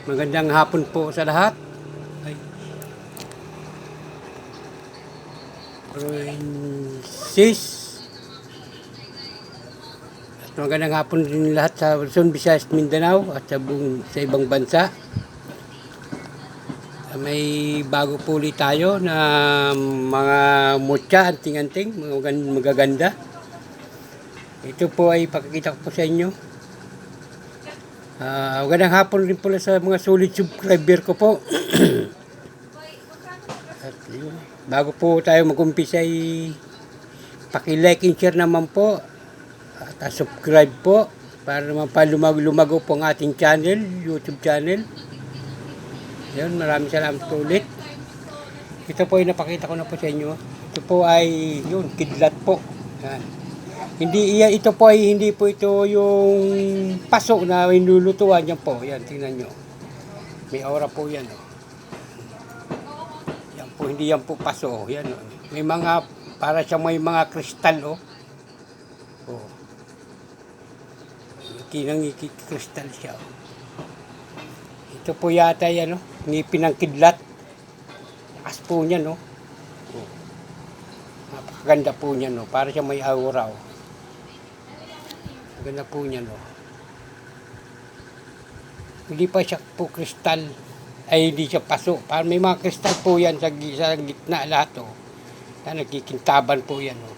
Magandang hapon po sa lahat. Ay, Francis. At magandang hapon din lahat sa Luzon, Visayas, Mindanao at sa ibang bansa. May bago po ulit tayo na mga mutya, anting-anting, mga magaganda. Ito po ay pakikita ko po sa inyo. Magandang hapon rin po sa mga solid subscriber ko po. At yun, bago po tayo mag-umpisa ay paki-like and share naman po at subscribe po para naman pa lumago po ang ating channel, YouTube channel. Yun, maraming salamat po ulit. Ito po ay napakita ko na po sa inyo. Ito po ay yun, kidlat po. Yan. Ito po yung paso na inulutuan yan po. Yan, tingnan nyo. May aura po yan. Oh. Yan po, hindi yan po paso. Yan, oh. May mga, para siya may mga kristal, oh. Oh. Kristal siya, oh. Ito po yata yan, oh. Ngipin ng kidlat. Lakas po niya, no. Oh. Napakaganda po niya, no. Para siya may aura, oh. Ganda po niya, no. Hindi pa siya po kristal. Ay, hindi siya paso. Parang may mga kristal po yan sa gitna lahat, oh. Yan, nagkikintaban po yan, oh.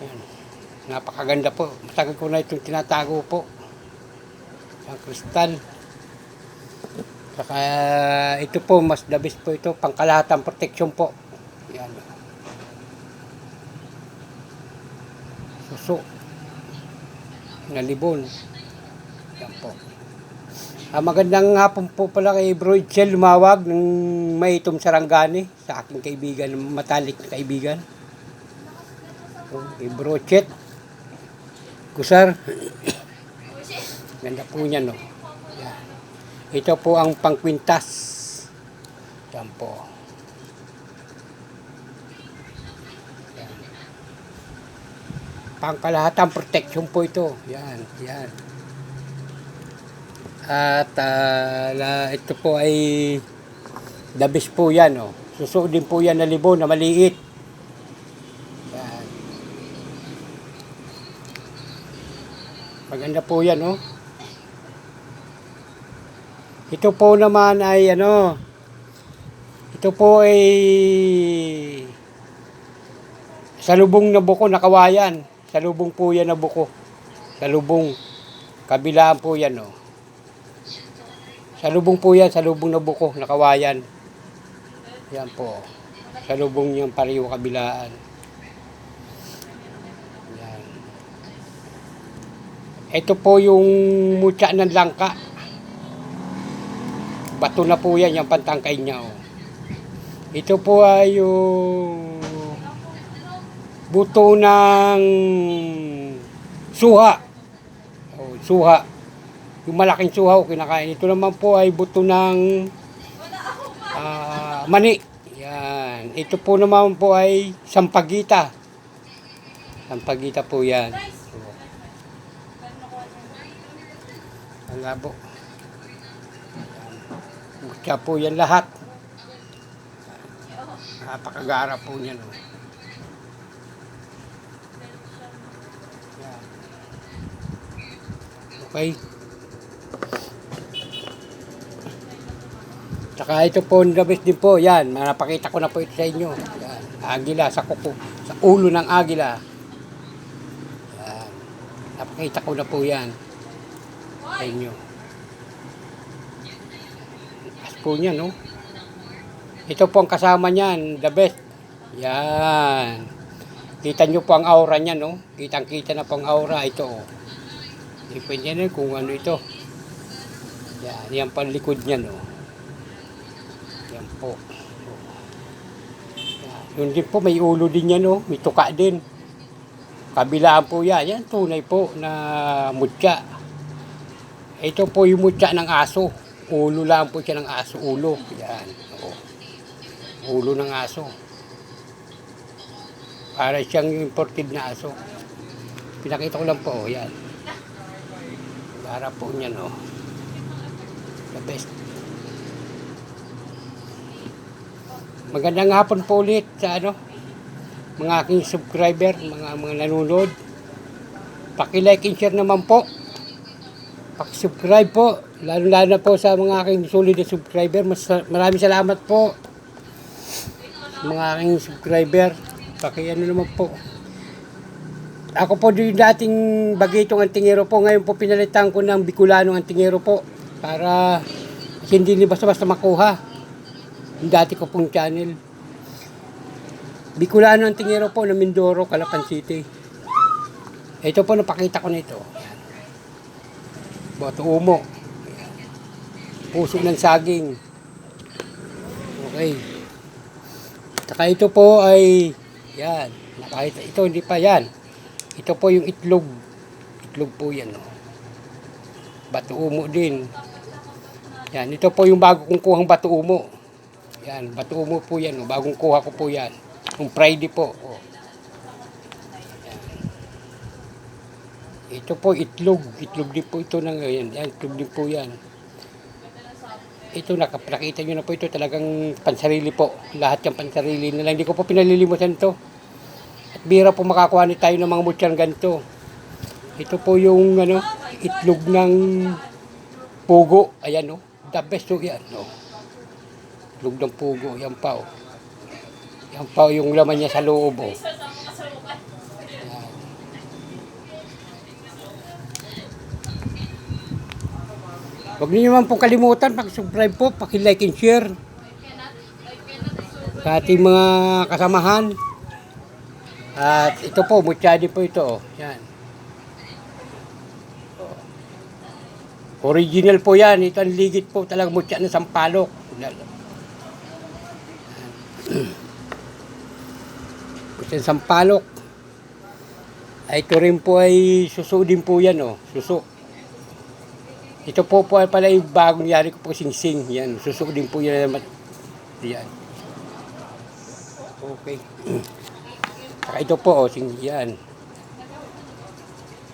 Yan. Napakaganda po. Matagal ko na itong tinatago po. Ang kristal. Saka ito po, mas the best po ito. Pangkalahatang protection po. Yan. Suso. Nalibon. Yan po. Magandang hapon po pala kay Bro Itchel Lumawag ng may itong sarangani sa aking kaibigan, matalik na kaibigan. Kay Bro Chet Kusar. Ganda po niya, no. Yan. Ito po ang pangkwintas. Yan po. Yan. Pangkalahatang protection po ito. Yan, yan. At ito po ay the best po yan, oh. Suso din po yan na libon na maliit. Yan. Maganda po yan, oh. Ito po naman ay ito po ay salubong na buko na kawayan. Salubong po yan na buko. Salubong. Kabilaan po yan, oh. Salubong po yan, salubong na buko na kawayan. Yan po. Salubong yung pariyo kabilaan. Yan. Ito po yung mutya ng langka. Bato na po yan, yung pantangkay niya, oh. Ito po ay yung buto ng suha. Oh, suha. Yung malaking suha, oh, kinakain. Ito naman po ay buto ng mani. Yan. Ito po naman po ay sampagita. Sampagita po yan. Oh. Ang labo. Mutya po yan lahat. Napakagara po niyan, no. Okay. Saka ito po, nabis din po. Yan, napakita ko na po ito sa inyo. Yan. Agila sa kuko. Sa ulo ng agila. Yan. Napakita ko na po yan sa inyo. Po niya, no? Ito po ang kasama niyan, the best. Yan. Kita nyo po ang aura niya, no? Kitang-kita na po ang aura. Ito, oh. Depende na kung ano ito. Yan, yan pa likod niya, no? Yan po. Yan. Yun din po, may ulo din yan, no? May tuka din. Kabilaan po yan. Yan, tunay po na mutya. Ito po yung mutya ng aso. Ulo lang po siya ng aso. Ulo. Yan. Oo. Ulo ng aso. Para siyang imported na aso. Pinakita ko lang po. Yan. Para po niyan, oh. The best. Magandang hapon po ulit sa mga aking subscriber, mga nanonood. Paki-like and share naman po. Paki-subscribe po. Lalo-lalo na po sa mga aking solid na subscriber. Maraming salamat po. Mga aking subscriber. Naman po. Ako po yung dating Bagitong Antingero po. Ngayon po pinalitan ko ng Bicolanong Antingero po. Para hindi basta-basta makuha. Yung dati ko pong channel. Bicolanong Antingero po ng Mindoro, Calapan City. Ito po napakita ko nito. Boto umo. Puso ng saging. Okay. Saka ito po ay yan. Nakita ito hindi pa yan. Ito po yung itlog. Itlog po yan. Bato umo din. Yan. Ito po yung bago kong kuhang bato umo. Yan. Bato umo po yan. Bagong kuha ko po yan. Yung Friday po. Ito po itlog. Itlog din po ito na ngayon. Yan. Itlog din po yan. Ito nakita nyo na po ito talagang pansarili po. Lahat yung pansarili na lang. Hindi ko po pinalilimutan to. At bira po makakuha ni tayo ng mga mutyang ganito. Ito po yung itlog ng pugo. Ayan the best yan. Itlog ng pugo. Yan pa Yan pa yung laman niya sa loob Huwag niyo naman pong kalimutan, pag-subscribe po, paki-like and share sa ating mga kasamahan. At ito po, mutyadi po ito. Yan. Original po yan. Ito ang ligit po talaga mutya ng sampalok. Mutya ng sampalok. Ito rin po ay suso din po yan. Suso. Ito po pala yung bagong yari ko po singsing. Yan, susuk din po yan. Yan. Okay. Saka ito po, yan.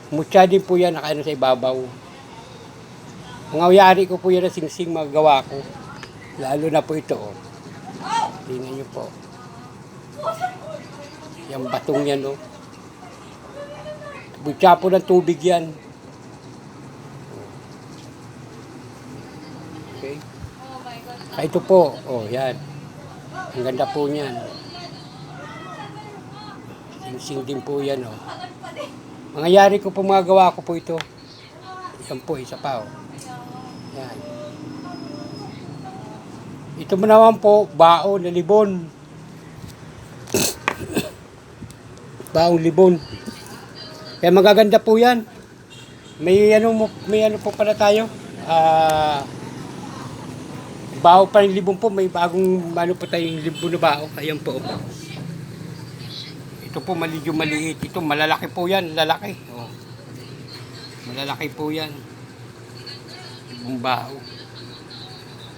Mutya din po yan, nakaano sa ibabaw. Mga yari ko po yan na singsing magagawa ko. Lalo na po ito. Tingnan nyo po. Yung batong yan. Mutya po ng tubig yan. Okay. Ito po, yan. Ang ganda po niyan. Singsing din po yan, Mga yari ko po magawa ko po ito. Yan po, isa pa, Yan. Ito mo naman po, bao na libon. Baong libon. Kaya magaganda po yan. May ano po pala tayo. Bao pa rin libon po, may bagong po tayong libon na bao. Ayan po. Ito po medyo maliit. Ito malalaki po yan, lalaki. Malalaki po yan. Libong bao.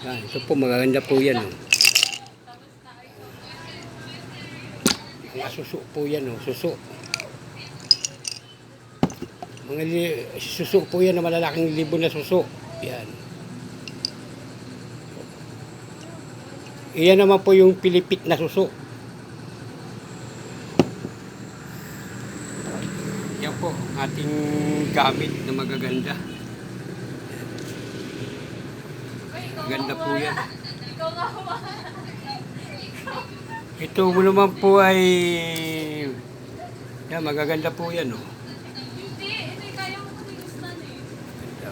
Yan, ito po magaganda po yan. Mga suso po yan, suso. Mga suso po yan na malalaking libon na suso. Yan. Iyan naman po yung pilipit na suso. Yan po, ating gamit na magaganda. Ganda po yan. Ito mo naman po ay yan, magaganda po yan. Hindi kaya mo kumilustan Ganda.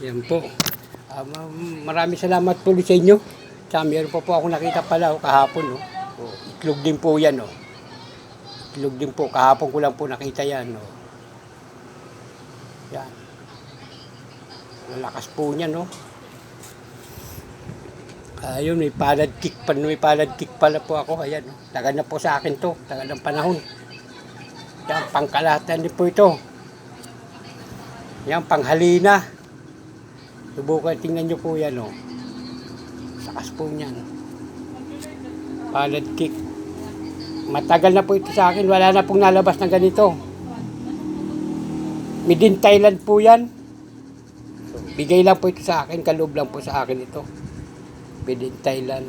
Yan po. Maraming salamat po sa inyo. Tsaka meron po ako nakita pala kahapon. Itlog din po yan. Itlog din po. Kahapon ko lang po nakita yan. Yan. Lalakas po niya. Ayun, may palad kick pala po ako. Ayan. Tagal na po sa akin to. Tagal ng panahon. Yan, pangkalahatan din po ito. Yan, panghalina. Subukan, tingnan nyo po yan, Sakas po niyan. Palad kick. Matagal na po ito sa akin. Wala na pong nalabas na ganito. Made in Thailand po yan. Bigay lang po ito sa akin. Kaloob lang po sa akin ito. Made in Thailand.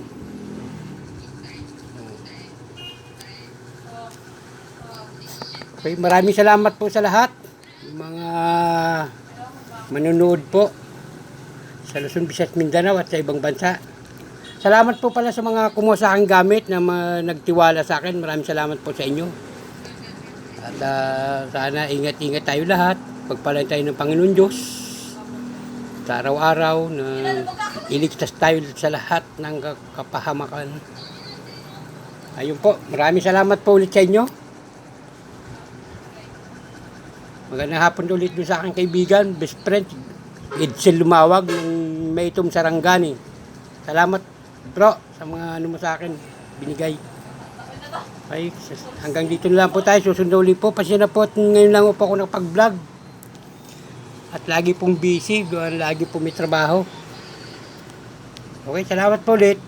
Okay, maraming salamat po sa lahat. Mga manunood po sa Luzon, Visayas, Mindanao at sa ibang bansa. Salamat po pala sa mga kumuha sa aking gamit na nagtiwala sa akin. Maraming salamat po sa inyo. At sana ingat-ingat tayo lahat. Pagpalain tayo ng Panginoon Diyos sa araw-araw na iligtas tayo sa lahat ng kapahamakan. Ayun po, maraming salamat po ulit sa inyo. Magandang hapon ulit doon sa aking kaibigan, best friend, Edsel Lumawag ng Maytom Sarangani. Salamat bro sa mga ano mo sa akin binigay. Okay, hanggang dito na lang po tayo. Susunod ulit po. Pasya na po at ngayon lang po ako nakapag-vlog. At lagi pong busy, lagi po may trabaho. Okay, salamat po ulit.